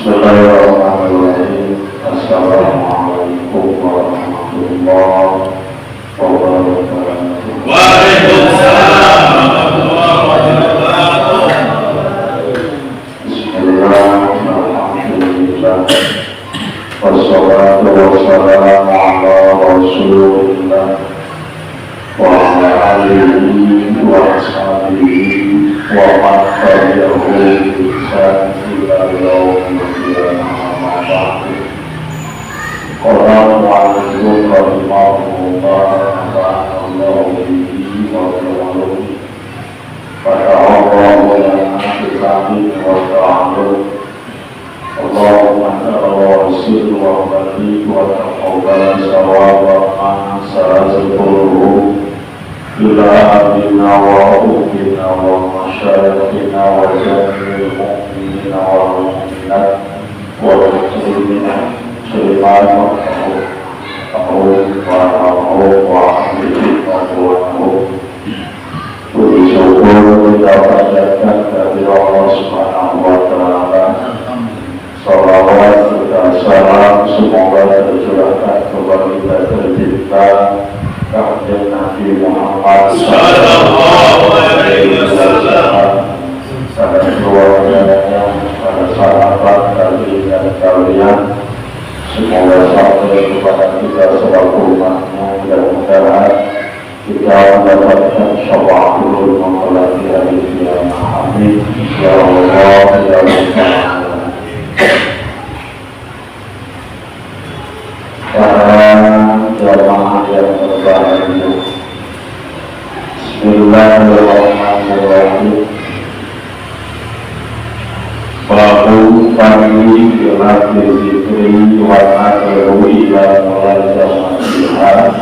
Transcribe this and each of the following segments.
Bismillahirrahmanirrahim. Assalamualaikum warahmatullahi wabarakatuh. Waalaikumsalam warahmatullahi wabarakatuh. Bismillahirrahmanirrahim. Alhamdulillah. Wassalatu wassalamu ala Rasulillah wa ala alihi wa ashabihi wa man tabi'ahu bi ihsan ila yaumil qiyamah. Qala mu'allim rahimahullah ta'ala bihi wa ta'ala fata'awwa lana bi'amin wa ta'ala Allahumma ta'awwasil wa barik wa taqabbal sawaba man sa'azikuruhu ila abina wa ummina wa masyayikhina wa jami'il mu'minina wa mu'minat wa muslimina seliman wa ta'awun wa ta'awun wa ahlihi wa ta'awun puji syukur kita panjatkan dari Allah Subhanahu wa ta'ala. Salawat serta salam semoga tercurahkan kepada kita tercinta Kanjeng Nabi Muhammad sallallahu alaihi wasallam, pada keluarganya, pada sahabat dan kalian, semoga sampai kepada kita selaku umatnya. Mudah-mudahan kita mendapatkan syafaatul maghfirah di hari kiamat. Amin ya Allah ya Rabbal. Para jamaah yang berbahagia, Bismillahirrahmanirrahim. Babu kami bilah zikri wa na'ru ila mulazamatiha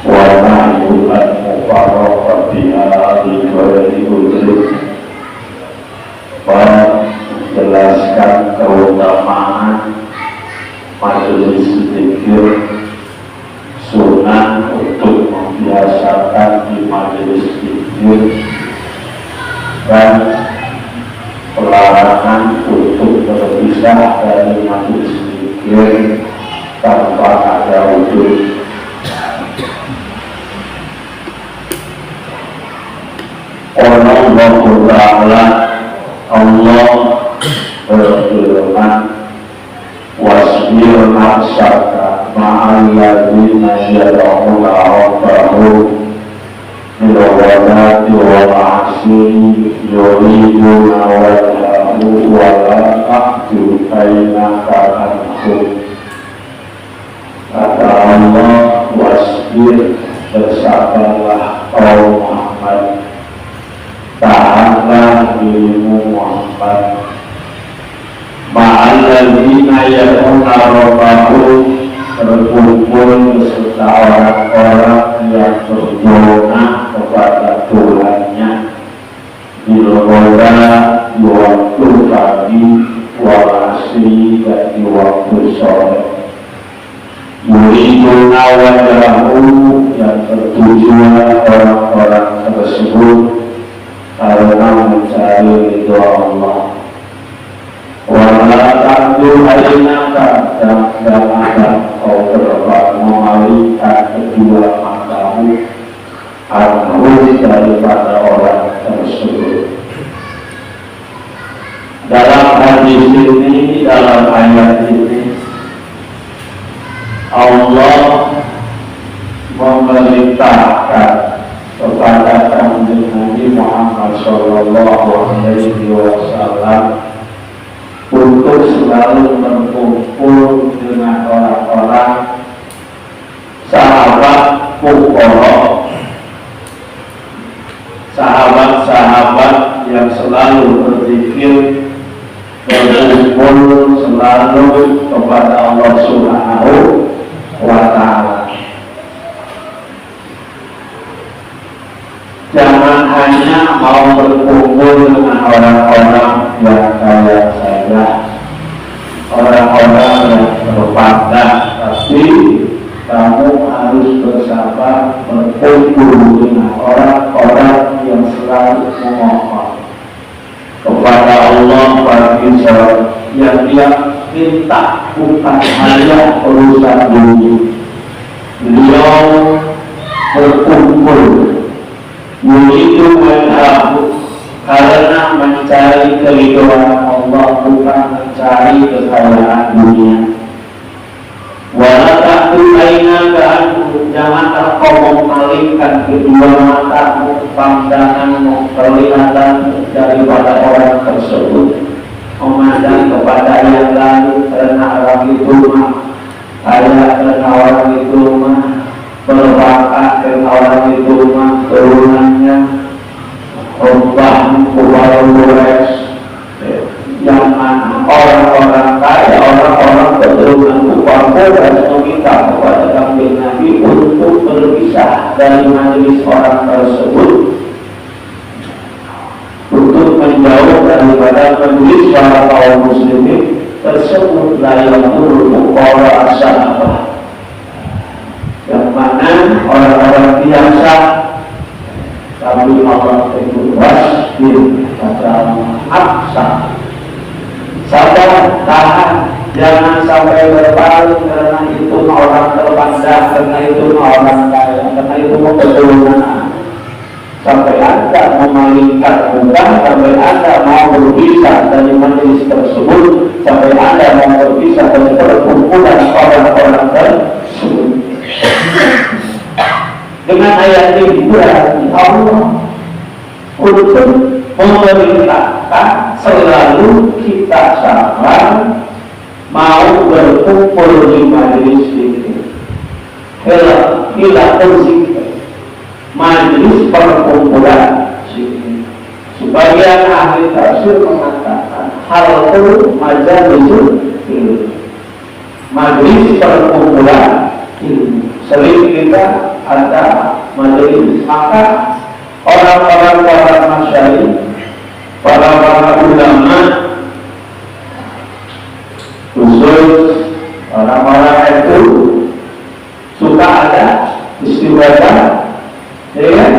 wa na'ru an-mufarraqatiha li ghairi udhri. Menjelaskan keutamaan majelis zikir, sunnah untuk membiasakan di majelis zikir, dan pelarangan untuk berpisah dari majelis zikir tanpa ada wujud. Allah berfirman, wasbir nafsaka ma'alladzina yad'una rabbahum bil-ghadati wal-'ashyi yuriduna wajhahu wa la ta'du aynaka anhum. Kata Allah, wasbir, bersabarlah kaum Muhammad, tahanlah dirimu Muhammad, ma'alladzina yad'una rabbahum, berkumpul beserta orang-orang yang berdoa kepada Tuhannya, bil-ghadati di waktu pagi, wal-'ashyi dan di waktu sore. Yuriduna wajhahu, yang bertujuan orang-orang tersebut karena mencari ridho Allah. Wala ta'du aynaka, dan janganlah kau mengalihkan kedua matamu daripada orang tersebut. Dalam di sini dalam ayat ini Allah memerintahkan kepada Nabi Muhammad Sallallahu Alaihi Wasallam untuk selalu berkumpul dengan orang-orang sahabat fuqara, sahabat-sahabat yang selalu berzikir, berkumpul selalu kepada Allah Subhanahu wa Ta'ala. Jangan hanya mau berkumpul dengan orang-orang yang kaya saja, orang-orang yang berpandang, tapi kamu harus bersabar berkumpul dengan orang-orang yang selalu memohon kepada Allah bagi yang dia minta, bukan hanya urusan dunia. Beliau berkumpul yaitu menabung karena mencari keridhaan Allah, bukan mencari kekayaan dunia. Wala ta'tu aynaka anhu, janganlah kau memalingkan kedua matamu, pandanganmu, penglihatanmu daripada orang tersebut, memandang kepada yang lain, karena orang itu mah kaya, karena orang itu mah berbakat, karena orang itu mah turunannya Rubah Kubarulures, yang mana orang-orang kaya, orang-orang keturunan Kubarulures meminta kepada kambing Nabi untuk berpisah dari majelis orang tersebut, untuk menjauh daripada majelis para kaum muslimin tersebut. Layakul fuqara as-sahabah, yang mana orang-orang biasa, tapi Allah itu wasbir pada maksa, sabar, tahan, jangan sampai berpaling karena itu orang terpandang, karena itu orang kaya, karena itu keturunan. Sampai Anda memalingkan muka, sampai Anda mau berpisah dari majelis tersebut, sampai Anda mau berpisah dari perkumpulan orang-orang tersebut. Dengan ayat ini berarti Allah untuk memerintahkan selalu kita sabar mau berkumpul di majelis ini. Hilang zikir, majelis perkumpulan zikir. Sebagian ahli tafsir mengatakan hal itu majalisul ilmu, majelis perkumpulan ilmu. Sering kita ada majelis, maka orang-orang para masyayikh, para ulama, khusus orang-orang itu suka ada istighfar, ya kan?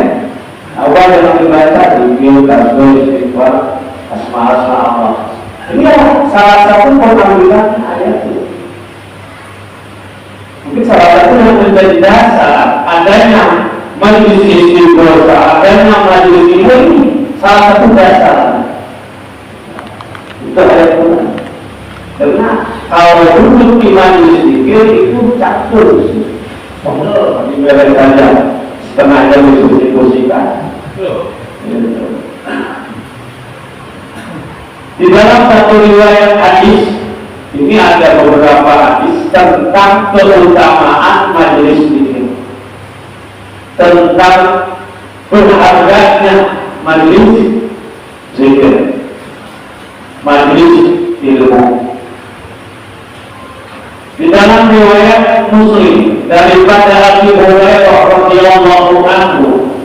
Apa yang dibaca di tasbih, istighfar, asma-asma Allah. Ini salah satu pengambilan ayat itu. Mungkin salah satu yang menjadi dasar adanya majelis istighfar, adanya majelis ini salah satu dasar. Itu ayat Quran. Karena kalau duduk di majelis zikir itu catur, dimulai saja setengah jam diskusikan. Di dalam satu riwayat hadis ini ada beberapa hadis tentang keutamaan majelis zikir, tentang berharganya majelis zikir, majelis ilmu. Di dalam riwayat Muslim daripada Abu Hurairah radhiyallahu anhu,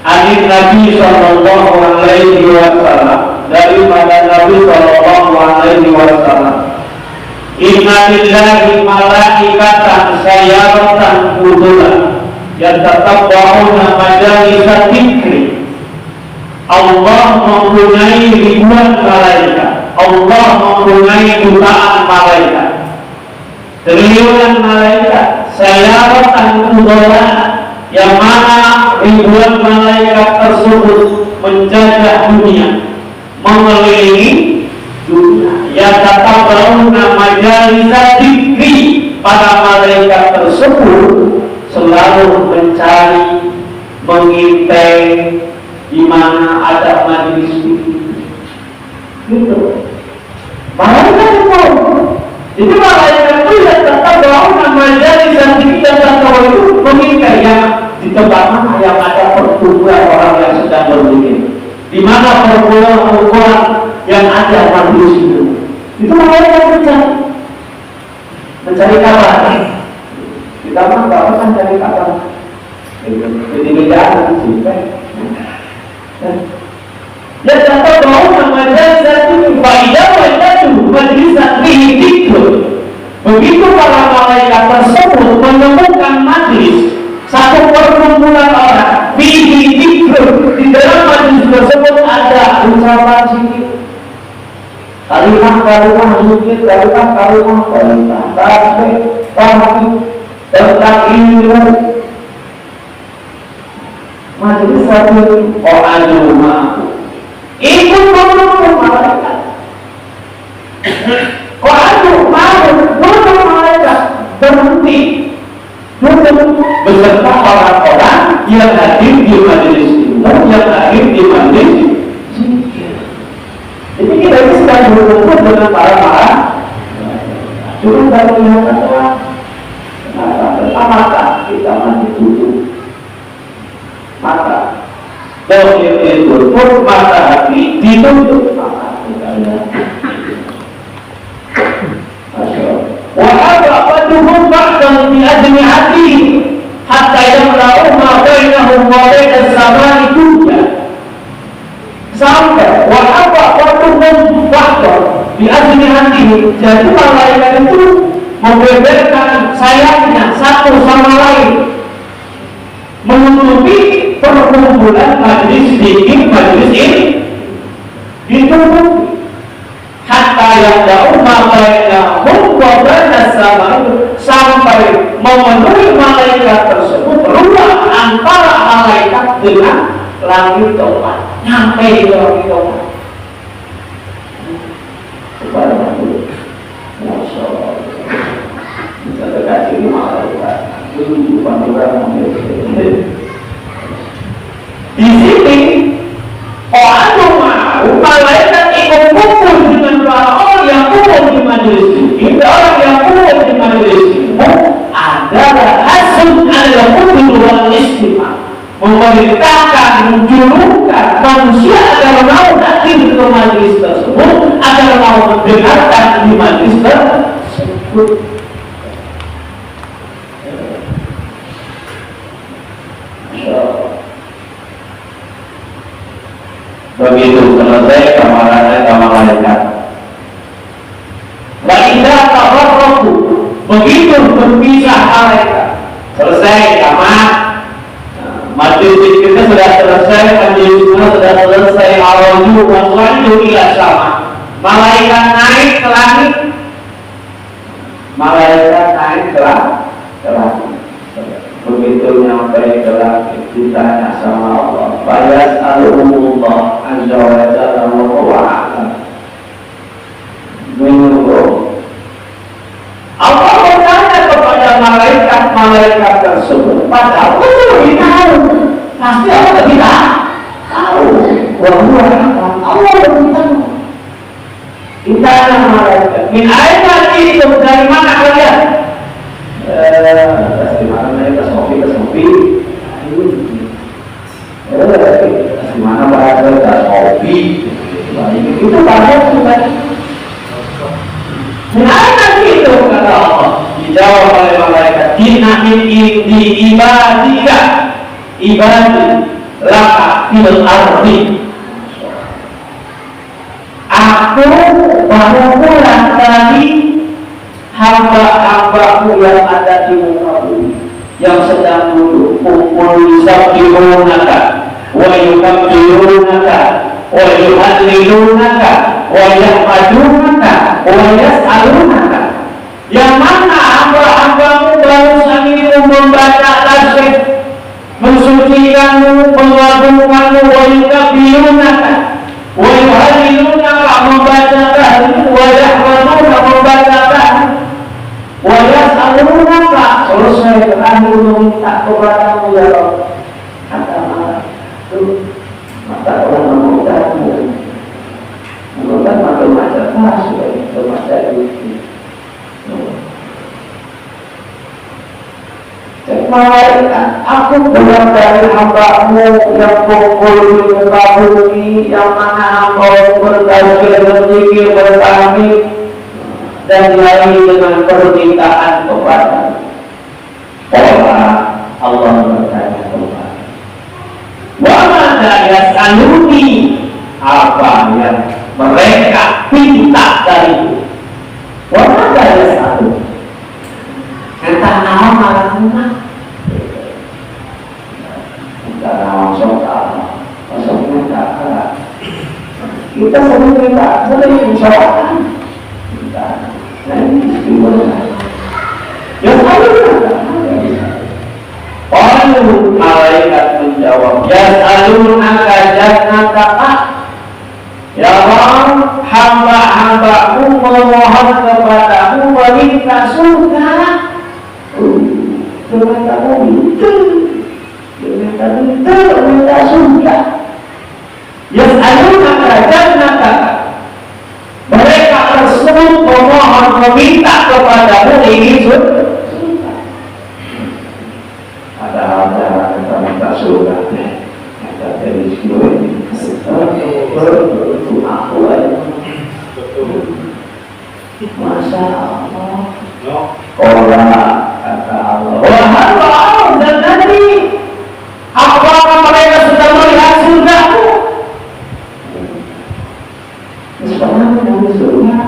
hadis Nabi sallallahu alaihi wasallam, daripada Nabi sallallahu alaihi wasallam, inna lillahi malaikatan sayyaratan qudulan yatatabba'una majalisa dzikri. Allah mempunyai ribuan malaikat, Allah mempunyai jutaan malaikat, triliunan malaikat, sayyaratan qudulan, yang mana ribuan malaikat tersebut menjajah dunia, mengelilingi dunia, yang majalis dzikri, para malaikat tersebut selalu mencari, mengintai di mana ada majelis dzikir. Gitu. Malaikat itu. Jadi malaikat itu yang tetap bahwa majalis dzikir dan takwa itu mengintai yang di tempat mana yang ada perkumpulan orang yang sedang berzikir. Di mana perkumpulan yang ada majelis itu. Itu malaikat mencari kabar. Kita mah bapak kan cari kabar. Jadi beda sih. Dan contoh bahwa majelis itu faidah itu majelis dzikir. Begitu para malaikat tersebut menemukan majelis satu perkumpulan orang dzikir, di dalam majelis tersebut ada ucapan zikir. Kalimat zikir, kalimat tasbih, tahmid, takbir. Majelis satu orang rumah ikut menolong malaikat. Orang rumah menolong malaikat berhenti beserta orang-orang yang hadir di majelis ilmu, yang hadir di majelis zikir. Jadi kita ini sedang berkumpul dengan para cuma baru lihat adalah mata kita masih tutup mata. Dohir itu pun mata hati ditutup mata kita lihat. Wahaba paduhum ba'dan bi admi hati hatta yamla'u ma bainahum wa bainas samai dunya. Sampai wahaba paduhum ba'dan bi admi hati. Jadi malaikat itu membeberkan sayangnya satu sama lain, menutupi perkumpulan majelis zikir, majelis ini ditutupi. Hatta yang jauh bainahum wa bainas samai, sampai memenuhi malaikat tersebut ruang antara malaikat dengan langit tempat, nyampe di langit tempat. Subhanallah, masya Allah. Kita dekat sini malaikat, itu bukan orang di sini orang mau malaikat ikut kumpul dengan para orang yang kumpul di majelis zikir. Orang yang kumpul di majelis zikir adalah hasil al-qudul wal istimah, memerintahkan, menjulukan manusia agar mau hadir ke majelis tersebut, agar mau mendengarkan di majelis tersebut. Begitu selesai kamarannya sama malaikat. Waidah tawarroku, begitu berpisah malaikat. Selesai kamar, majelis zikirnya sudah selesai, majelisnya sudah selesai. Arwaju waswaju ila sama. Malaikat naik ke langit. Malaikat naik ke langit. Begitu nyampe ke langit, ditanya sama Allah, bayas alumullah azza wa jalla wa ala. Menunggu Allah bertanya kepada malaikat tersebut, padahal itu lebih tahu, pasti Allah lebih tahu. Allah lebih tahu. Ditanya malaikat, min aina itu, dari mana kalian? Dari mana nih, kesopi dari mana bahasa kesopi itu banyak juga. Kenapa gitu kata Allah? Dijawab oleh malaikat, dinamin di ibadika ibadi laka fil ardi. Aku baru pulang dari hamba-hambaku yang ada di muka bumi, yang sedang duduk kumpul yusabihunaka wa yukabbirunaka wa yuhallilunaka wa yahmadunaka wa yas'alunaka, yang mana hamba-hambamu barusan itu membaca tasbih, mensucikanmu, mengagungkanmu, wa yukabbirunaka wa yuhallilunaka, membaca tahlil, wa yahmadunaka, membaca supaya masa itu. Malaikat, aku bukan dari hamba-Mu yang kumpul di muka bumi, yang mana hamba bertasbih, berzikir, bertahmid, dan dilalui dengan permintaan kepada Allah bertanya kepada wa mada yas'aluni, apa yang mereka minta dariku. Wa mada yas'aluni, kata nama kita langsung kita sering minta, sering mencoba kita, nah ini istimewa. Yang lalu malaikat menjawab, yas'alunaka jannataka, ya Allah, hamba-hambaku memohon kepadamu meminta surga. Minta surga. Yas'alunaka jannataka, mereka tersebut memohon meminta kepadamu ingin surga. Ada kita minta surga. Ada dari sini. Aku aja. Masya Allah. Allah kata Allah. Wahai Allah dan Nabi, apakah mereka sudah melihat surgamu? Sebenarnya dari surga.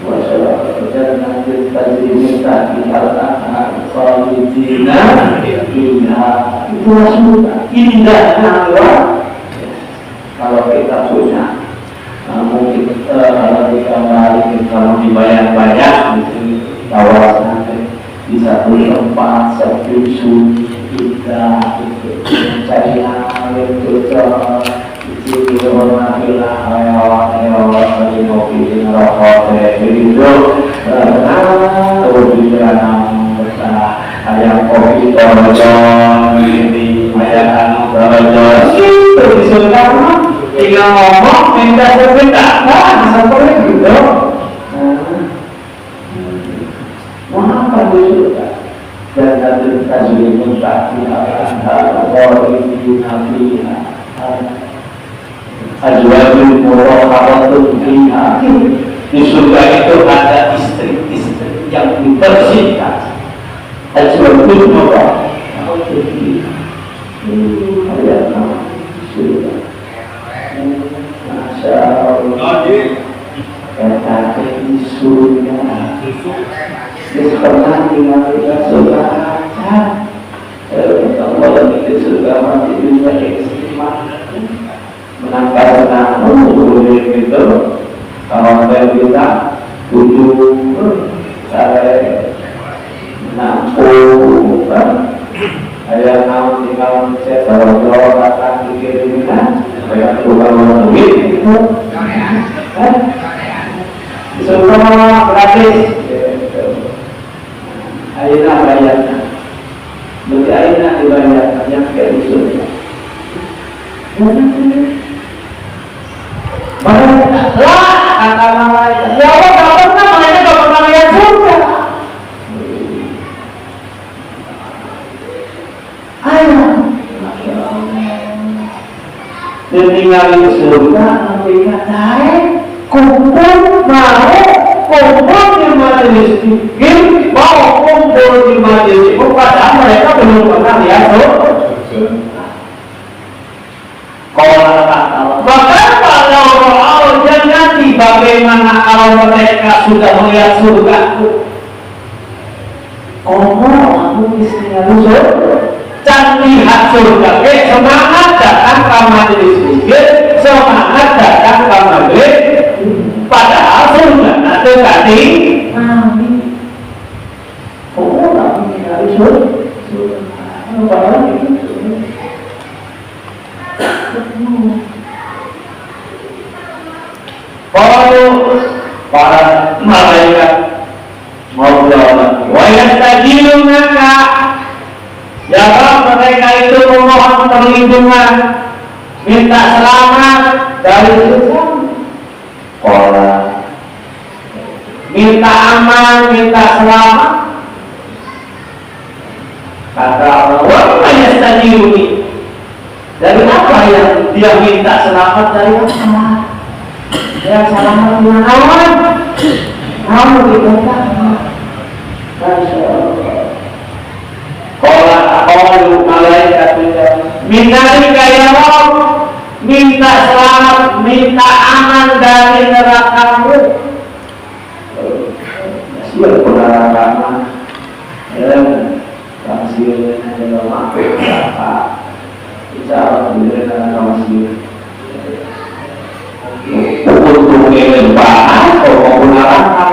Wassalamualaikum warahmatullahi wabarakatuh. Itulah surga. Indahnya Allah. Kalau kita punya, mungkin kalau kita balik, kalau dibayar-bayar di kawasan di satu tempat, satu kita mencari air kita itu dihormatilah hewan bagi mobil rokok begitu. Kemudian ayam kopi torjon ini ayam torjon itu disuruh tinggal ngomong minta seperti gitu. Mengapa surga dan nanti tasbih mustaqim azwajul murahhabatun fiha. Di surga itu ada istri-istri yang dibersihkan. Azwajul murahhabatun fiha. Ayat surga. Masya Allah. Kata di surga. Pernah tinggal di surga aja. Allah di surga mati dunia istimewa. Menangkap boleh gitu. Kalau kita duduk saya menampung ayah mau tinggal saya kalau datang dikirimkan saya bukan duit itu semua gratis. Aina bayarnya, berarti aina dibayarkan yang kayak itu. Malaikat lah, kata malaikat. Ya Allah, tak pernah malaikat tak pernah lihat surga. Ayo, tinggal di surga, malaikat naik, kumpul mau, kumpul di majelis fikir, mau kumpul di majelis fikir, padahal mereka belum pernah lihat surga. Bahkan kalau Allah jannati, bagaimana kalau mereka sudah melihat surga? Aku istrinya surga, can lihat surga. Semangat datang ke majelis fikir, semangat datang ke majelis. Padahal surga nanti tadi. Nggak tinggal surga. Kalau para malaikat ngobrol, wayastajilunaka, ya Allah, mereka itu memohon perlindungan, minta selamat dari surga. Kola minta aman, minta selamat. Kata Allah, wa yastajiruni. Dari apa yang dia minta selamat? Dari apa? Dia selamat dengan aman. Kamu diminta Masya Allah. Qalu malaikat minta ya Allah, minta selamat, minta aman dari neraka-Mu. Siapa neraka-Mu? Masih ada mampir apa? Bicara dengan neraka masih. Untuk kehidupan atau neraka,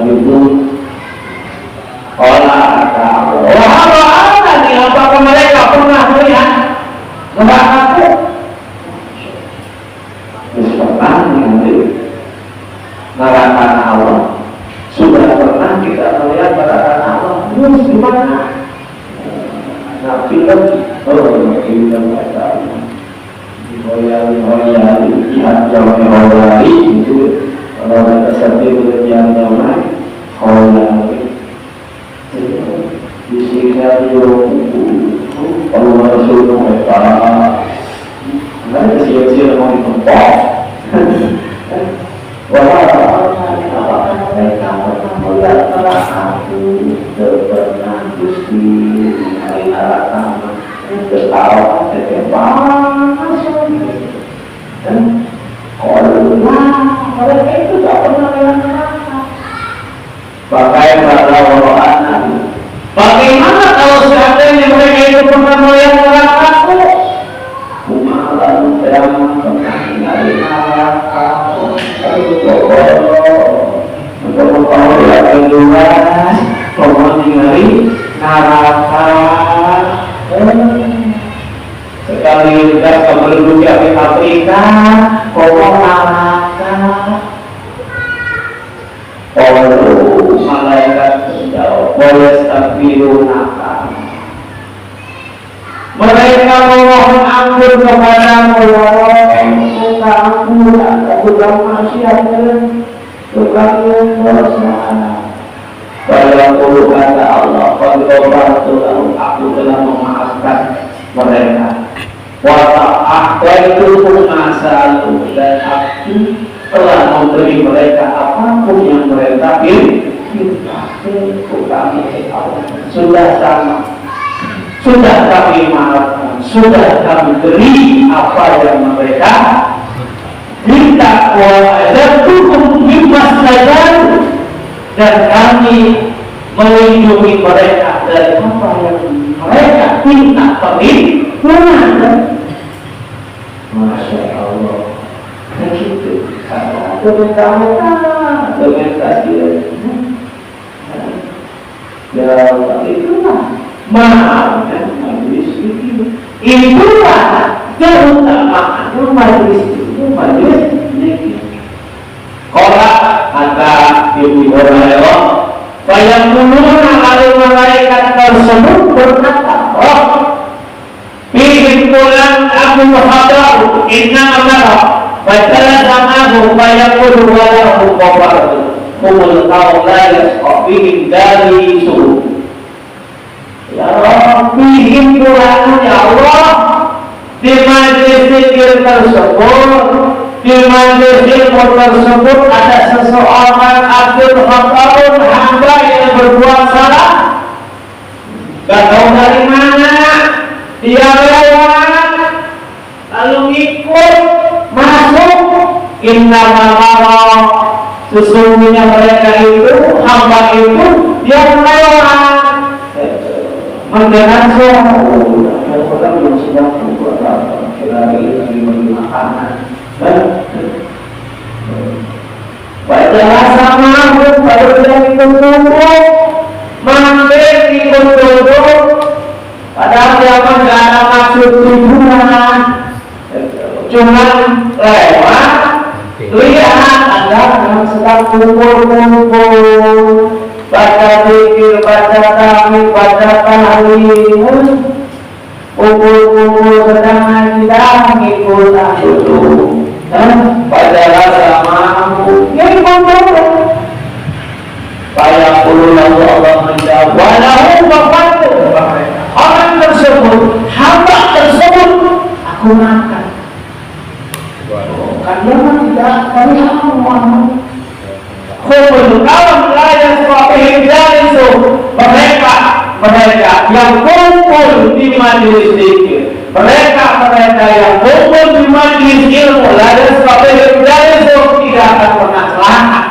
itu apakah mereka pernah melihat neraka-Ku? Pernah melihat neraka Allah. Sudah pernah kita melihat neraka Allah. Terus gimana? Nah, film kita baca Hoyali jihad jauhnya Hoyali itu kalau mereka seperti berjalan damai Hoyali disingkat kalau Rasulullah mereka nggak sia-sia mau ditumpah apakah mereka melihat neraka-Ku? Pernah Gusti hari neraka ketawa terkebas dan kalau mereka itu tak pernah melihat neraka. Bagaimana kalau seandainya mereka itu pernah melihat neraka-Ku? Kumaha yang pernah dari neraka. Untuk kau lihat jelas, kau meninggali neraka. Sekali sudah keberduduk di Afrika, kau neraka. Malaikat menjawab, boleh astagfirunaka. Mereka memohon ampun kepadamu, ya Allah. Kamu tak bukan manusianya, bukan dosa. Pada puluh kata Allah, aku telah memaafkan mereka. Itu masa lalu dan aku telah memberi mereka apapun yang mereka minta. Sudah sama, sudah kami maafkan, sudah kami beri apa yang mereka minta. Dan kami melindungi mereka dari apa yang mereka minta perlindungan. Masya Allah. Begitu. Dengan kasih. Ya itulah maaf dan majlis itu. Itulah keutamaan majlis itu. Majlis ini. Kalau kata Ibu Hurairah, bayang menurun malaikat tersebut berkata, oh, pilih pulang Abu Hadar, inna amarah, bacalah samahu, bayang walahu qabaratu, kumul tawlayas, qafihim dari suruh. Ya Allah, pilih pulang ya Allah, di majlis zikir tersebut, di majlis ilmu tersebut ada seseorang Abdul Khattabun, hamba yang berbuat salah. Gak tahu dari mana dia lewat lalu ikut masuk. Innama sesungguhnya mereka itu, hamba itu yang lewat mendengar suara orang yang sedang berbuat apa, kira-kira diberi makanan. Bacalah sama baru dia ikut duduk, mampir ikut duduk, padahal dia tidak ada maksud tujuan, cuma lewat, lihat ada yang sedang kumpul-kumpul, baca zikir, baca tahmid, baca tahlil, kumpul-kumpul sedang ngaji dan ikut duduk. Pada sama tidak dari Allah. Kumul kaum layan seperti itu mereka yang kumpul di majelis zikir, mereka yang kumpul di majelis ilmu layan seperti itu tidak akan pernah selamat.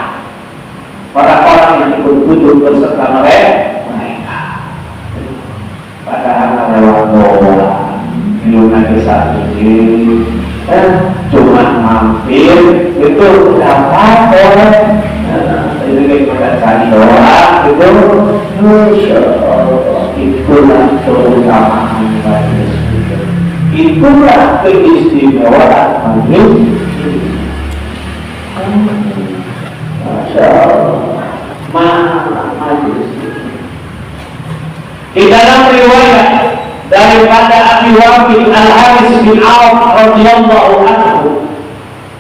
Orang-orang yang ikut-ikut berserta mereka padahal lewat bola ilmu desa ini cuma mampir itu dapat boleh ini kita cari doa itu Insya Allah itulah keutamaan majelis zikir, itulah keistimewaan majelis. Masya Allah, majelis. Di dalam riwayat daripada Abi Waqid Al-Haris bin Auf radhiyallahu anhu,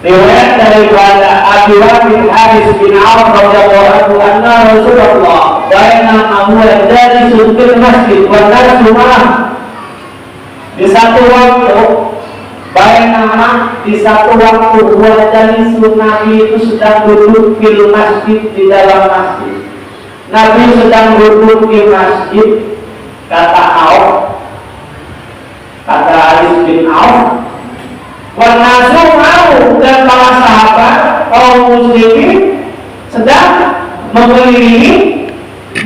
riwayat daripada Abi Waqid Al-Haris bin Auf radhiyallahu anhu, anna Rasulullah baina amwal dari sultan masjid wa nasumah, di satu waktu di satu waktu wajah Nabi itu sedang duduk di masjid, di dalam masjid. Nabi sedang duduk di masjid, kata Haris bin Auf, wanasu mau, dan para sahabat kaum muslimin sedang mengelilingi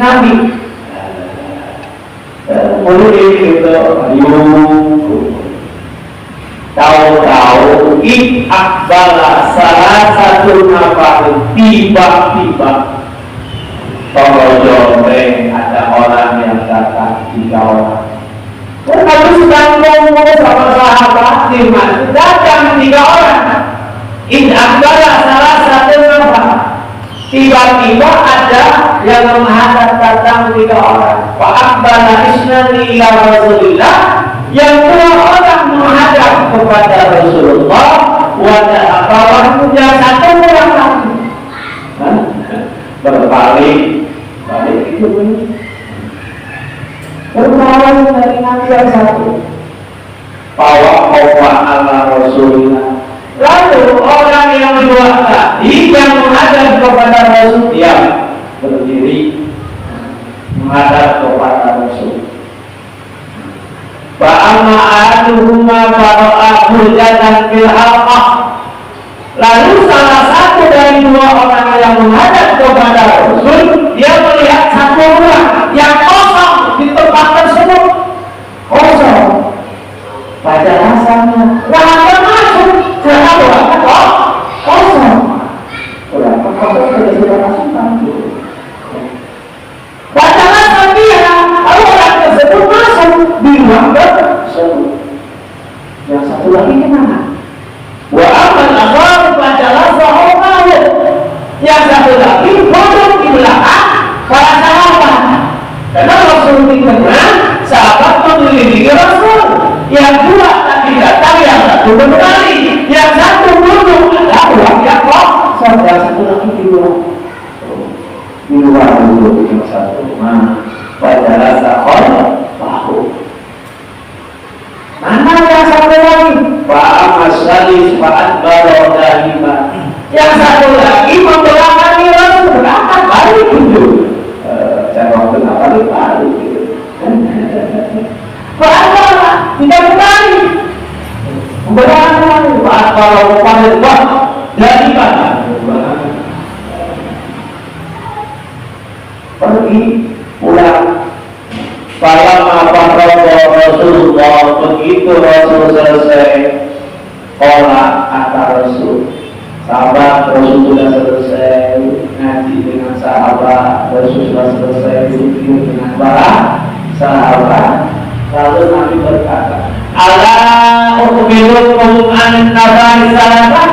Nabi. Mengelilingi itu, tahu-tahu ikbala salah satu nafas tiba-tiba penggojong ada orang yang datang 3 orang. Lalu sedang ngomong sama sahabat di masjid, datang 3 orang. Ikbala salah satu nafas, tiba-tiba ada yang menghadap datang 3 orang. Wa akbala isnani ila Rasulillah, yang 2 orang menghadap kepada Rasulullah, wajah yang 1 orang lagi berbalik itu berbalik dari Nabi yang 1 bawa ala Rasulullah. Lalu orang yang 2 tadi yang menghadap kepada Rasul, dia berdiri menghadap kepada Rasul. Ba'amma ahaduhuma bara'ahu jatan fil halqah. Lalu salah satu dari 2 orang yang menghadap kepada Rasul, dia melihat 1 orang yang kosong di tempat tersebut, kosong. Pada rasanya lalu masuk ke ruangan kosong. Berapa kosong sudah masuk lagi. Pada rasanya orang tersebut masuk di ruang tersebut. Yang 1 lagi kemana? Wa aman akhar adalah sahabat. Yang 1 lagi duduk di belakang para sahabat. Karena Rasul di tengah, sahabat mengelilingi Rasul. Yang 2 tadi datang, yang 1 kembali, yang 1 duduk, ada ruang yang kosong. Yang 1 lagi di luar. Di luar dulu yang 1 mana? Pada sahabat tahu. Mana yang 1 lagi? Fa'amasalis fa'adbarodahimah. Yang 1 lagi membelakangi Rasul, berangkat balik itu. Saya waktu balik gitu. Fa'adbarodah, tidak berbalik. Membelakangi fa'adbarodahimah dari mana? Pergi pulang. Falamma farada Rasulullah, begitu Rasul selesai sholat antar Rasul, sahabat Rasul sudah selesai ngaji dengan sahabat, Rasul sudah selesai zikir dengan para sahabat. Lalu Nabi berkata, ala ukhbirukum an nafari salatan,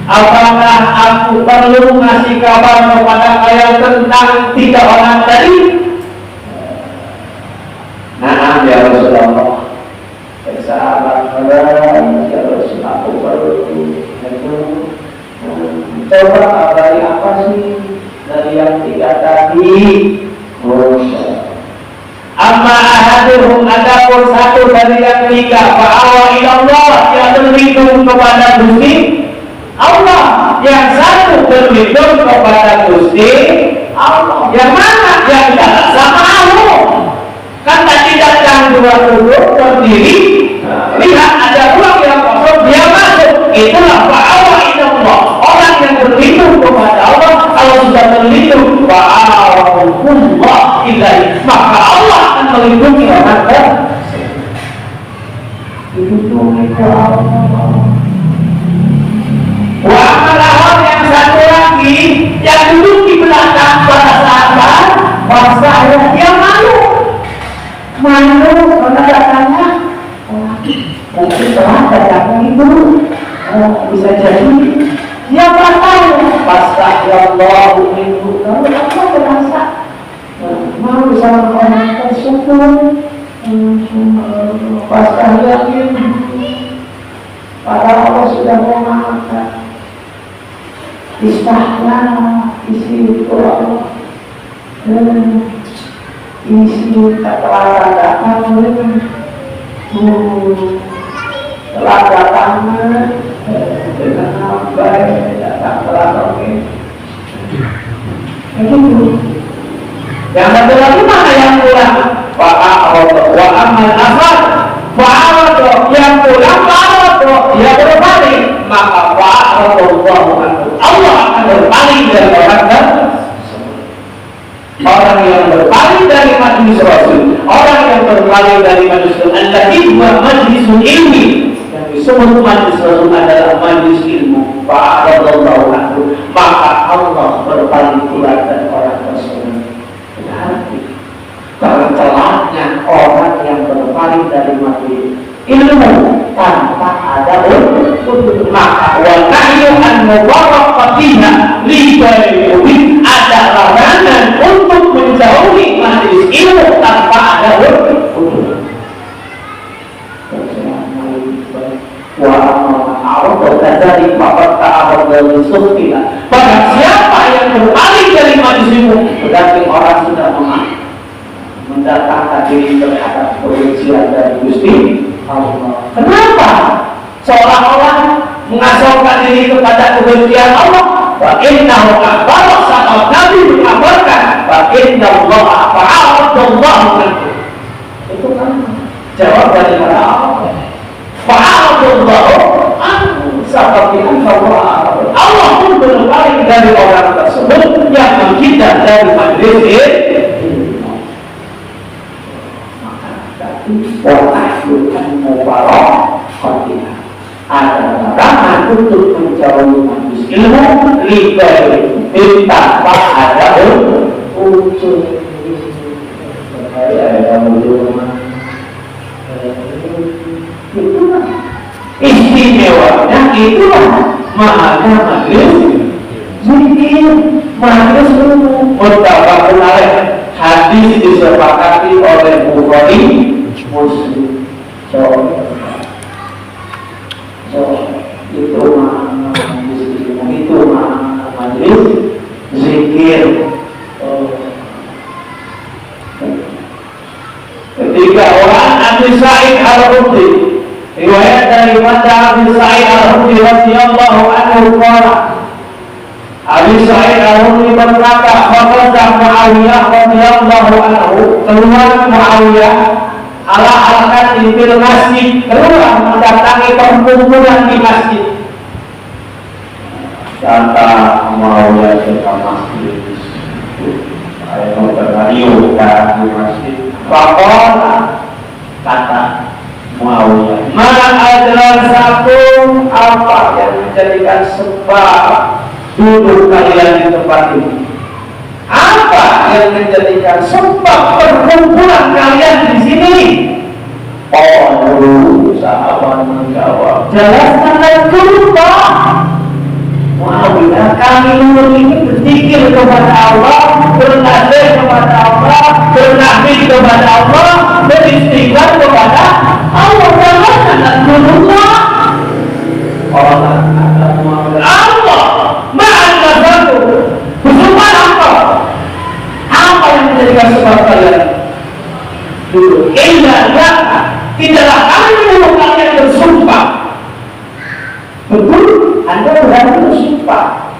apakah aku perlu ngasih kabar kepada kalian tentang 3 orang tadi? Nah, ya Rasulullah, sahabat ya Rasulullah, aku perlu coba dari apa sih dari yang 3 tadi? Amma ahaduhum, adapun 1 dari yang 3, fa'awa ilallah, yang berlindung kepada Gusti berlindung kepada Gusti Allah. Yang mana? Yang tidak sama Allah. Kan tadi datang dua duduk berdiri, lihat ada ruang yang kosong, dia masuk. Itulah fa'awa inallah. Orang yang berlindung kepada Allah, kalau sudah berlindung fa'awahullah ilaih, maka Allah akan melindungi orang tersebut. Dilindungi ke Allah. Wa'amalahor yang satu lagi, yang duduk di belakang para sahabat, wasahaya, dia malu karena datangnya mungkin telah datangnya itu bisa jadi dia batal wasahayallahu minhu. Kalau apa merasa malu sama orang tersebut, wasahaya minhu, padahal Allah sudah memaafkan. Istahlah isi Allah, isi telah datang dengan baik, datang telah begitu. Yang satu lagi mana yang pulang? Wa amal asal fa'aradu, yang pulang fa'aradu, dia berbalik, maka fa'aradullahu anhu, Allah akan berpaling dari orang tersebut. Orang yang berpaling dari majlis Rasul, orang yang berpaling dari majlis allati huwa majlisul ilmi, yang disebut majlis Rasul adalah majlis ilmu, fa'aradullahu anhu, maka Allah berpaling pula dari orang tersebut. Berarti tercelaknya orang yang berpaling dari majlis ilmu tanpa ada untuk, maka wa nahyu an mubaraqatiha li ghairi, ada larangan untuk menjauhi majlis ilmu tanpa ada untuk. Wa amma dari bapak ta'arud dari sunnah, pada siapa yang berpaling dari majlis ilmu berarti orang sudah mendatangkan diri terhadap kebencian dari Gusti Allah. Kenapa? Seolah-olah mengasahkan diri kepada kebencian Allah. Wa innahu akbar, saat Nabi mengabarkan wa innallaha fa'aradullahu anhu. Itu kan jawab dari Allah. Fa'aradullahu anhu, seperti Allah pun berpaling dari orang tersebut yang menghindar dari majlis wa'ahyukan mubarakatiha, ada larangan untuk menjauhi majlis ilmu liberi tanpa ada unsur itulah istimewanya, itulah mahalnya majlis zikir, majlis ilmu. Muttafaqun alaih, hadis disepakati oleh Bukhari Muslim. Itu majlis zikir. Ketika orang Abi Sa'id Al-Khudri, riwayat dari Abi Sa'id Al-Khudri radhiyallahu anhu qala, Abi Sa'id Al-Khudri berkata, "Kharaja Muawiyah radhiyallahu anhu, keluar Muawiyah ala alkan di masjid, keluar mendatangi perkumpulan di masjid." Kata Muawiyah ke masjid, saya mau berhariu di masjid. Fakola, kata Muawiyah, ma adrasakum, apa yang menjadikan sebab duduk kalian di tempat ini? Apa yang menjadikan sebab perkumpulan kalian di sini? Oh, sahabat menjawab, jelaskan dulu Pak. Muawiyah, kami ini berzikir kepada Allah, bernazir kepada Allah, bernahmi kepada Allah, beristighfar kepada Allah. Jelaskan dulu Pak. Allah ma'ana satu bersumpah apa yang menjadikan sebab kalian dulu? Tidaklah kami menyuruh kalian bersumpah. Betul, Anda berani bersumpah,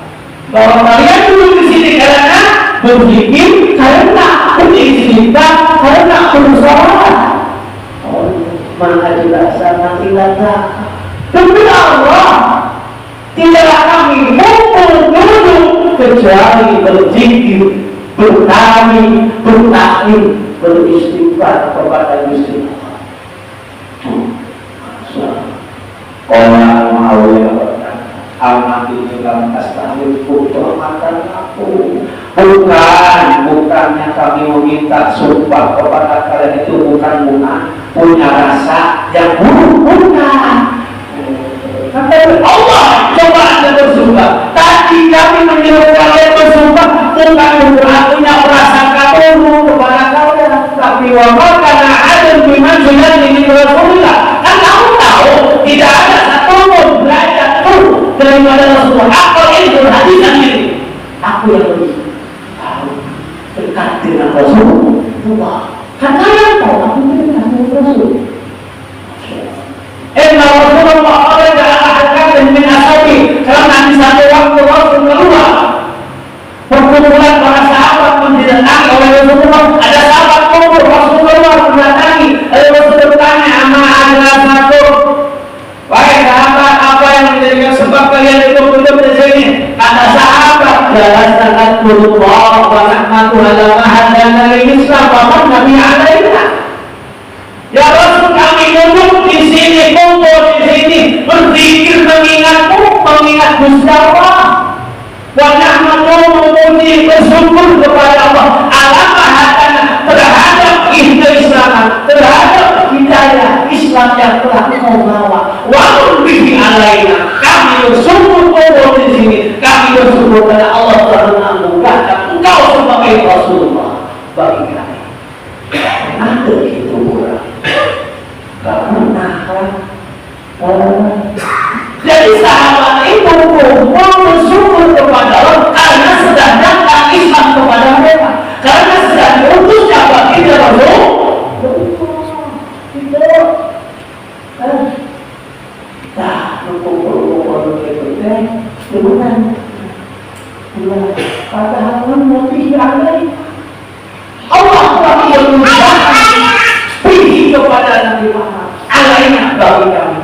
Bahwa kalian duduk di sini karena berzikir, karena beristighfar, karena bersolat. Maka tidak sama tidak demi Allah tidaklah kami duduk kecuali berzikir, bertani, bertaklim, beristighfar kepada Gusti Allah. Mau ya amat itu dalam astagfirullah putra makan aku. Bukannya kami meminta sumpah kepada kalian itu bukan punya rasa yang buruk, bukan. Kata Allah, coba anda bersumpah. Tadi kami menyuruh kalian bersumpah bukan punya prasangka buruk kepada kalian, tapi wabah karena ada biman sudah ini Rasulullah. Dan kamu tahu tidak ada satu pun belajar pun daripada Rasulullah. Apa itu hadisan ini? Aku yang lebih dekat dengan Rasulullah. Kan kalian tahu aku dekat dengan Rasul. Rasulullah Allah Taala min ashabi. Karena di satu waktu Rasul keluar, perkumpulan para sahabat mendatangi oleh Rasulullah. Ada sahabat kumpul, Rasul keluar mendatangi. Lalu Rasul bertanya, "Ama adalah satu. Wahai sahabat, apa yang menjadikan sebab kalian itu hidup di sini?" Kata sahabat, "Jalasanat Rasulullah wa rahmatu ala mahadan dari Islam wa Nabi alaina." Ya Rasul, kami duduk di sini, kumpul di sini, berzikir mengingatmu, mengingat Gusti Allah. Wa nahmadu memuji bersyukur kepada Allah ala mahadan terhadap keislaman, terhadap hidayah Islam yang telah Engkau bawa. Wa bihi alaina, kami bersyukur kumpul di sini, kami bersyukur karena Allah telah menganugerahkan Engkau sebagai Rasulullah bagi kami. Ada itu pula. Jadi sahabat itu kumpul bersyukur kepada Allah karena sedang datang Islam kepada mereka, karena sedang diutusnya baginda Rasul. Kumpul itu bukan padahal lebih lagi Allah telah menganugerahkan pergi kepada Nabi Muhammad alaina bagi kami.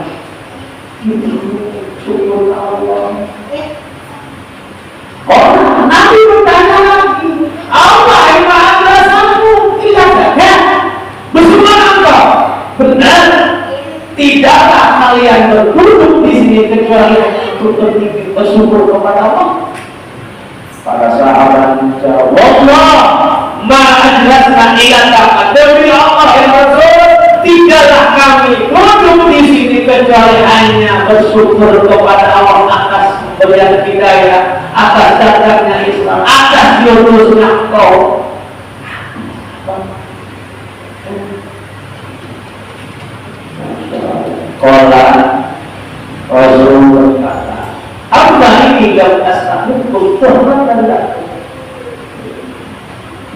Syukur Allah. Nabi bertanya lagi, Allah yang Maha Kuasa tidak ada. Bersumpah engkau benar tidaklah kalian berduduk di sini kecuali untuk bersyukur kepada Allah. Para sahabat menjawab, Allah ma'ajlasna ilaka, demi Allah yang Rasul, tidaklah kami duduk di sini kecuali hanya bersyukur kepada Allah atas pemberian hidayah, atas datangnya Islam, atas diutusnya Engkau. Qala Rasul berkata, "Amma ini lam astaghfirukum tuhmatan lakum."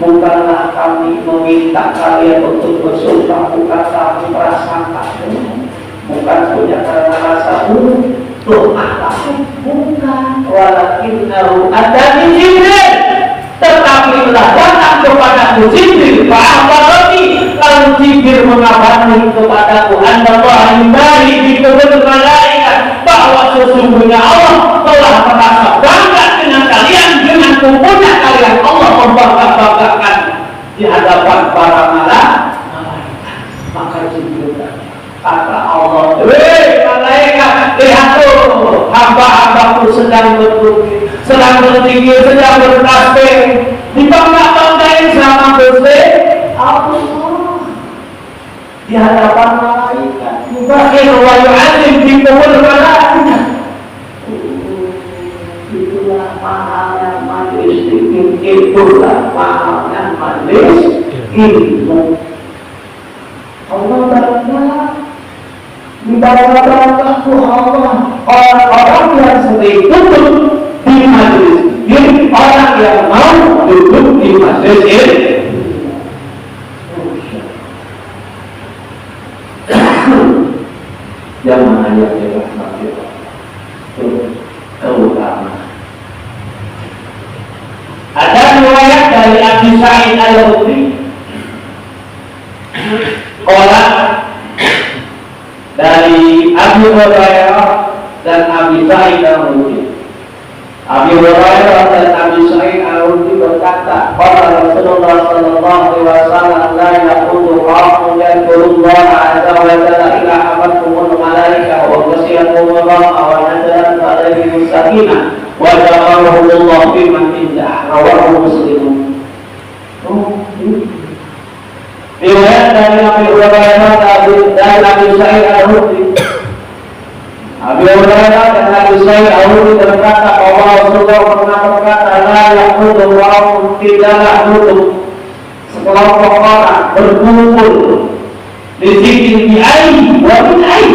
Bukanlah kami meminta kalian untuk bersumpah, bukan kami prasangka, bukan punya karena rasa buruk, bukan. Walakinnahu atani Jibril, tetapi telah datang kepadaku Jibril. Fa'akhbarani, lalu Jibril mengabarkan kepadaku, Allah yubahi bikumul malaikat, bahwa sesungguhnya Allah telah merasa bangga dengan kalian, dengan kumpulnya kalian. Allah membanggakan di hadapan para malaikat. Maka Jibril kata Allah, malaikat, lihat tuh, hamba-hambaku sedang berzikir, sedang bertasbih, dibangga-banggain sama Gusti Allah di hadapan malaikat. Yubakhir wa yu'azzim bikumul malaikat. Itulah mahalnya majlis zikir, itulah mahalnya majlis ilmu. Allah bangga, dibangga-banggaku Allah. Orang-orang yang sering duduk di majlis ini, orang yang mau duduk di majlis ini. Jamaah yang dirahmati Allah, terutama Hurairah dan Abi Sa'id Al-Khudri. Abi Hurairah dan Abi Sa'id Al-Khudri berkata, qala Rasulullah sallallahu alaihi wasallam, la yaqudu ra'un yadhkurullah azza wa jalla ila amatkumul malaikah wa ghasiyatuhum ra'a wa nazalat alaihi sakinah wa ja'alahullah fi man indah, rawahu Muslim. Riwayat dari Abi Hurairah dan Abi Sa'id Al-Khudri. Abi Hurairah dan Abi Sa'id Al-Khudri berkata bahwa Rasulullah pernah berkata, la yaqudu ra'un, tidaklah nutup sekelompok orang berkumpul di zikir bi'ai wa bi'ai,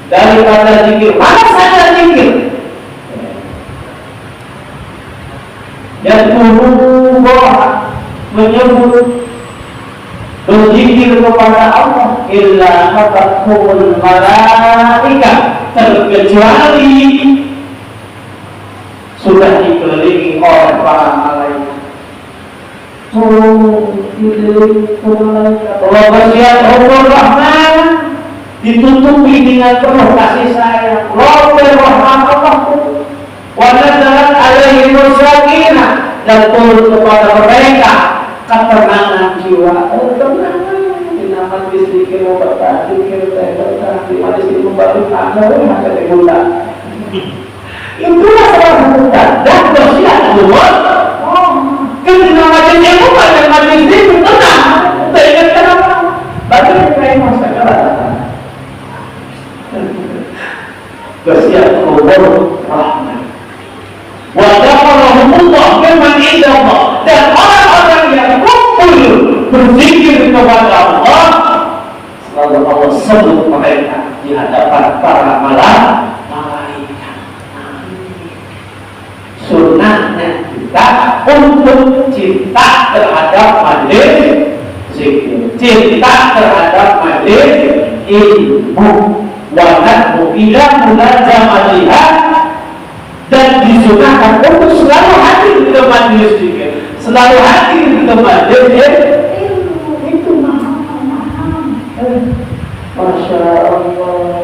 daripada zikir mana saja zikir yang Allah menyebut berzikir kepada Allah, illa hafathumul malaikah, terkecuali sudah dikelilingi oleh para malaikat. Allah bersyukur rahman, ditutupi dengan penuh kasih sayang. Rabbul rahman Allah, wa nazalat alaihi sakinah, dan turun kepada mereka ketenangan jiwa. Tenang, dinamakan zikir obat, zikir teh, di mana sih membantu anda masa diguna. Itulah salah satu tanda bersyukur. Ketika macam yang bukan dan macam zikir tenang, teringatkan apa? Bagaimana kain masa keadaan? Bersyukur rahmat. Wa'alaikumullah firman indallah, dan orang-orang yang kumpul berzikir kepada Allah, selalu Allah sebut mereka di hadapan para malaikat. Sunnahnya kita untuk cinta terhadap majelis zikir, cinta terhadap majelis ilmu, wa nahnu ila munajamatiha, dan disunahkan untuk selalu hadir di tempat majelis zikir, selalu hadir di tempat majelis ilmu. Itu mahal. Masya Allah.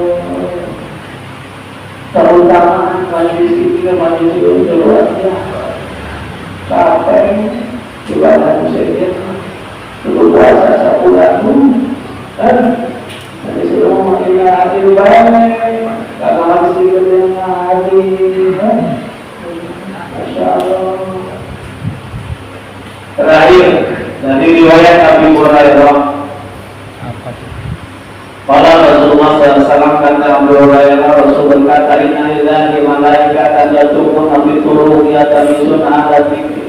Terutama majelis zikir, majelis ilmu luar biasa. Capek ibadah zikir, dulu puasa sebulan dan jadi sebelum makin hadir banyak, karena majelis zikir yang hadir. Masya Allah. Terakhir dari riwayat Abi Hurairah, pada Rasulullah SAW kata Abu Hurairah, Rasul berkata, inna lillahi malaikatan yadukuna fi turuqiyatan ala dzikri.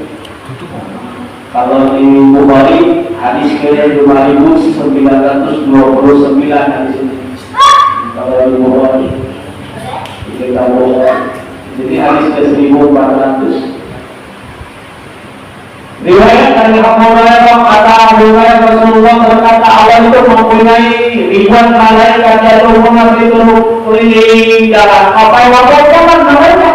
Kalau di Bukhari hadis ke 5929 hadis ini. Kalau di Bukhari kita jadi hadis ke 1400. Riwayat dari Abu Hurairah, kata Abu Hurairah, Rasulullah berkata, Allah itu mempunyai ribuan malaikat yang keliling dalam apa yang wajibkan mereka,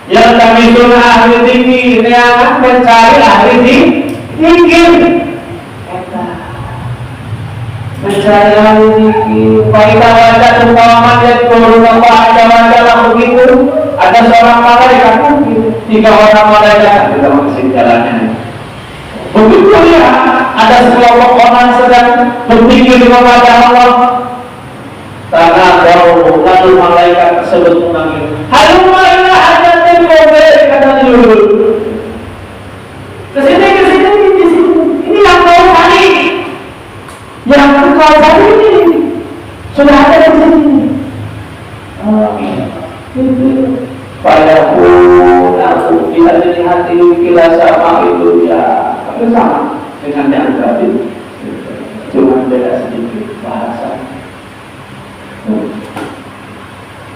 yang kami sunnah ahli zikir, yang mencari ahli zikir, mencari ahli zikir. Faidah wajah umpaman yang turun apa ada wajah begitu, ada seorang malaikat mungkin 3 orang malaikat kita masih jalannya. Begitu ya, ada sekelompok orang sedang berpikir kepada Allah. Karena lalu malaikat tersebut memanggil, halumma ila hajatil qabr, kata dulu. Kesini. Ini yang kau cari, yang kau cari ini sudah ada di sini. Pada pun aku bila jadi hati bila sama itu ya sama dengan yang tadi, cuma beda sedikit bahasa.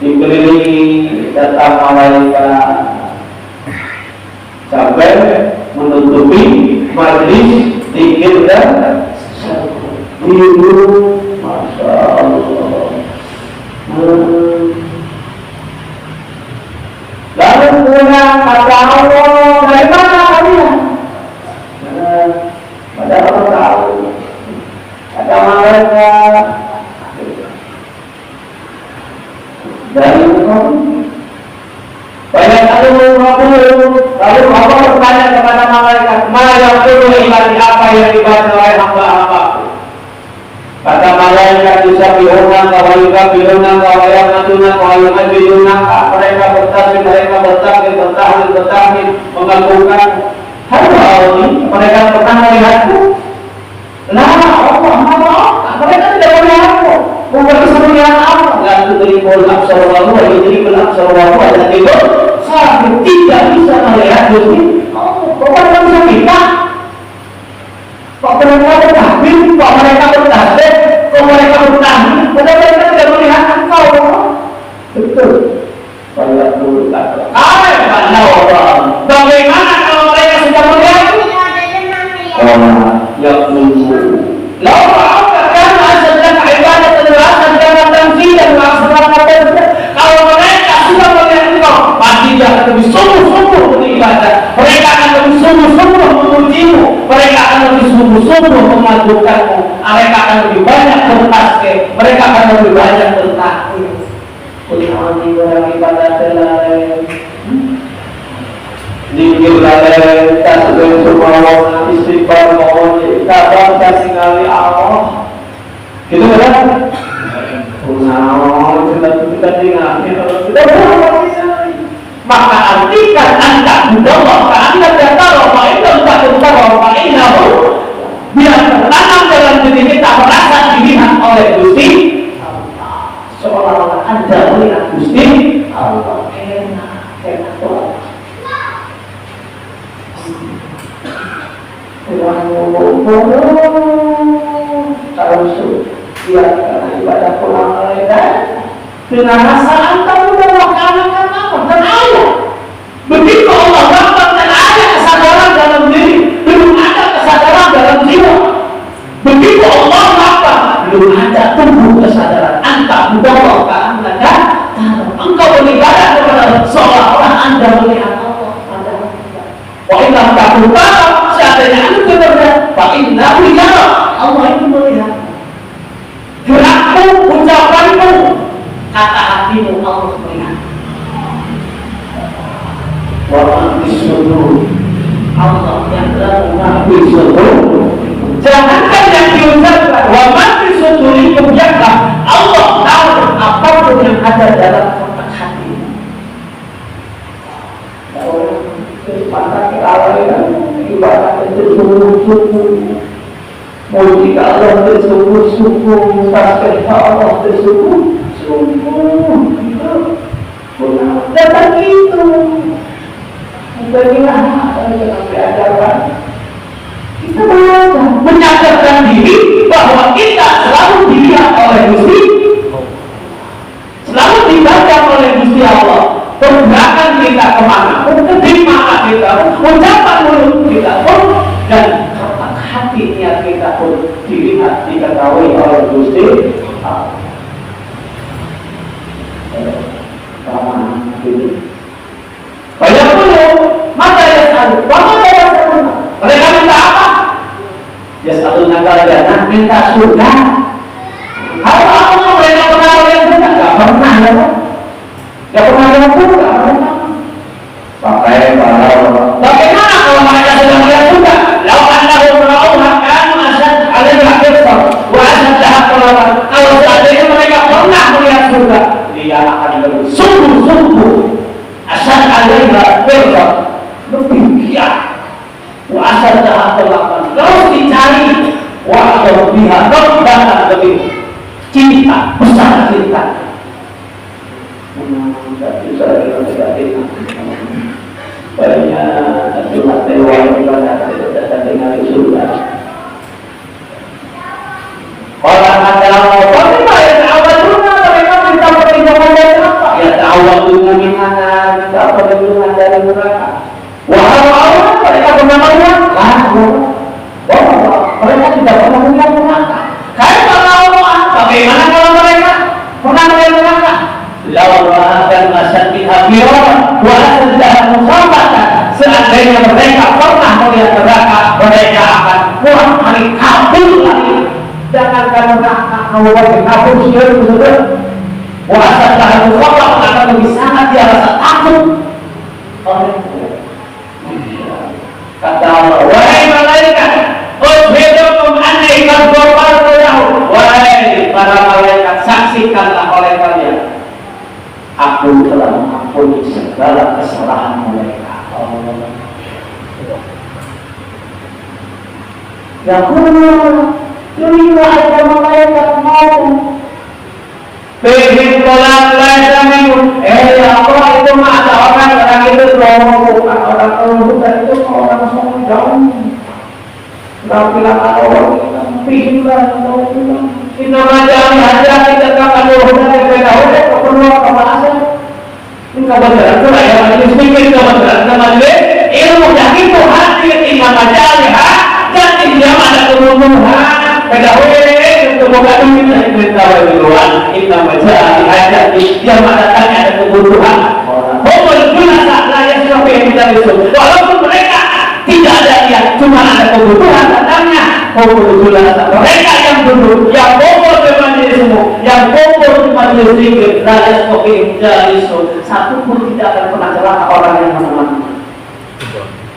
Dikelilingi datang malaikat sampai menutupi majelis zikir dan biru. Masya Allah. Lalu pulang kata Allah, dari mana kalian? Pada Allah tahu. Kata malaikat, Lalu Allah bertanya kepada malaikat, "Ma ibadi, apa yang dibaca oleh hamba-hamba?" Kata malaikat, "Yusabbihunaka wa yukabbirunaka wa yahmadunaka wa yuhadzirunaka." Mereka bertahlil, mengagungkan. Halo ini, mereka pernah melihatku? Nah, Allah, mereka tidak melihatku. Bukan melihat apa? Lalu berikul absarwahu, jadi berabsarwahu ada tiga. Saya tidak bisa melihat Gusti. Kok mereka bisa kita? Kok mereka bertakbir? Kok mereka bertasbih? Kok mereka bertahmid? Padahal mereka tidak melihat engkau. Betul. Banyak dulu kata. Bagaimana kalau mereka sudah melihat? Ya nunggu. Lalu apa karena sedang ibadah terlalu dan tanzil dan melaksanakan. Kalau mereka sudah melihat engkau, pasti dia akan lebih sungguh-sungguh beribadah. Mereka akan lebih sungguh-sungguh memujimu. Mereka akan lebih sungguh-sungguh mengagungkanmu. Mereka akan lebih banyak bertasbih. Mereka akan lebih banyak bertakbir. Kuliah beribadah terlalu. Dikir lalai, tak sedang semua istighfar mohon kabar kasih ngali Allah. Gitu kan? Nah, kita dengar, kita maka artikan anda budaya, anda tahu bahwa itu tak tahu bahwa itu biar tertanam dalam diri kita merasa dilihat oleh Gusti seolah-olah anda melihat Gusti Allah. Enak Tuhan. Tarusu dia karena ibadah pulang mereka dengan rasa antara melaksanakan dan ayat. Begitu Allah dapatkan ada kesadaran dalam diri, belum ada kesadaran dalam jiwa. Begitu Allah dapat, belum ada tumbuh kesadaran. Anta budaya anda engkau beribadah kepada seolah-olah anda melihat Allah. Wa inna ta'ala seandainya anda berbeda, fa inna Allah itu melihat gerakmu, ucapanmu, kata hatimu Allah melihat. Wa ma'isudul Allah yang telah ma'isudul. Jangankan yang diucapkan wa ma'isudul itu biarlah Allah tahu apapun yang ada dalam kotak hati. Maka awalnya ibadah itu sungguh-sungguh, muji Allah itu sungguh-sungguh, tasbih Allah itu sungguh-sungguh. Dan itu bagaimana yang diajarkan? Kita menyadarkan diri bahwa kita selalu dilihat oleh Gusti, selalu dibaca oleh Gusti Allah. Pergerakan kita kemana pun, di mana kita pun, ucapan mulut kita pun, dan kotak hatinya kita pun dilihat, diketahui oleh Gusti Allah. Banyak dulu, maka ya selalu, mereka minta apa? Ya satu naga minta surga. Kalau mereka pernah melihat surga, gak pernah ya Pak. Ya pernah dengan surga, pakai kalau bagaimana kalau mereka sudah melihat surga? Lau anda beraulah kanu asad alaihi hafizah wa asad jahat kalau seandainya mereka pernah melihat surga, dia akan lebih sungguh-sungguh asad alaihi hafizah, lebih giat wa asad jahat terus dicari wa lebih dan lebih cinta, besar cinta. Banyak cuma tewan ibadah datang dengan surga. Orang ada bagaimana ya awalnya mereka minta perlindungan dari apa? Ya awalnya minta perlindungan dari neraka. Wahai mereka pernah melihat? Mereka tidak pernah melihat neraka. Bagaimana kalau mereka pernah melihat neraka? Lawan akan masuk di akhirat, buat sedang musabatan. Seandainya mereka pernah melihat neraka, mereka akan pulang hari kabur lagi. Jangankan neraka, kalau bagi kabur sendiri sudah. Buat sedang musabatan akan lebih sangat dia rasa takut. Oleh Kata Allah, wahai malaikat, ushhidukum anni qad ghafartu lahu. Wahai para malaikat, saksikanlah oleh kalian, aku telah mengampuni segala kesalahan mereka. Ya Allah, curilah ada malaikat mau bikin kolam lain minggu. Ya Allah, itu mah ada orang itu bukan orang bukan itu orang semua jauh. Nggak bilang orang pindah kita macam aja kita kan udah beda udah keperluan kemana? Ini kebenaran itu ya majelis pikir kebenaran majelis ilmu yakin Tuhan imam majalih dan dia ada kebutuhan beda kebutuhan kita tahu duluan imam majalih ada dia datangnya ada kebutuhan orang guna saya seperti yang kita itu walaupun mereka tidak ada yang cuma ada kebutuhan datangnya mereka yang duduk yang kumpul di majelismu yang kumpul di majelis zikir dari sebagai jalisu satu pun tidak akan pernah celaka orang yang menemani.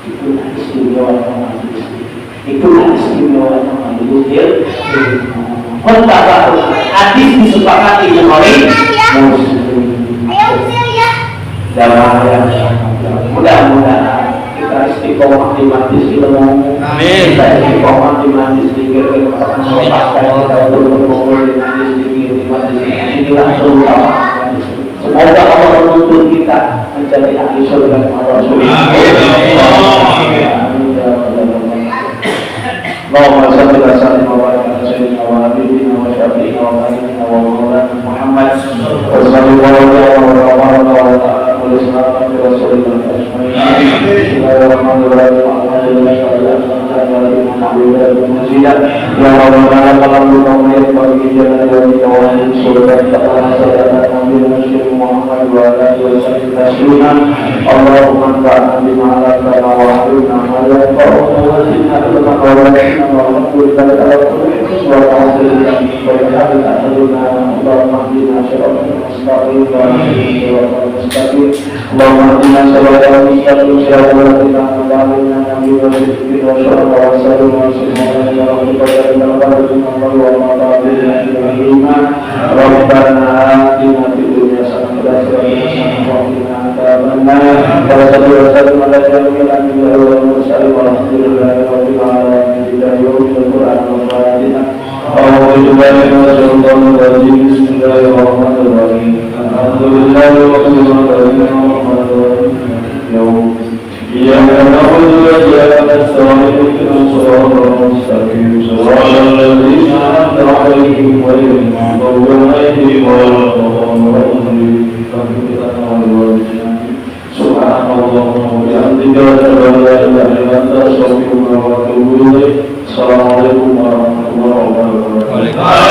Itulah istimewa majelis zikir. Itulah istimewa majelis zikir. Mutabak hadis disepakati oleh Muslim. Mudah-mudahan kita istiqomah di majlis ilmu. Kita istiqomah di majlis zikir. Kita berkumpul di majlis zikir, di majlis inilah terutama. Semoga Allah menuntun kita menjadi ahli surga Allah Subhanahu. Allahumma shalli wa sallim wa barik ala sayyidina wa habibina wa syafi'ina wa nabiyyina wa maulana Muhammad wa sallallahu alaihi wa sallam. اللهم اهدنا صراط المستقيم صراط الذين انعمت عليهم غير المغضوب عليهم ولا الضالين ربنا آتنا في الدنيا حسنة وقنا عذاب النار وصلى وسلم على جميع الأنبياء والمرسلين والحمد لله رب العالمين إلى يوم القرآن والفاتحة أعوذ بالله من الشيطان الرجيم بسم الله الرحمن الرحيم الحمد لله رب العالمين يوم إياك نعبد وإياك نستعين اهدنا الصراط المستقيم صراط الذين أنعمت عليهم غير المغضوب عليهم ولا الضالين سبحان الله وبحمدك أشهد أن لا إله إلا أنت أستغفرك وأتوب إليك السلام عليكم ورحمة الله وبركاته.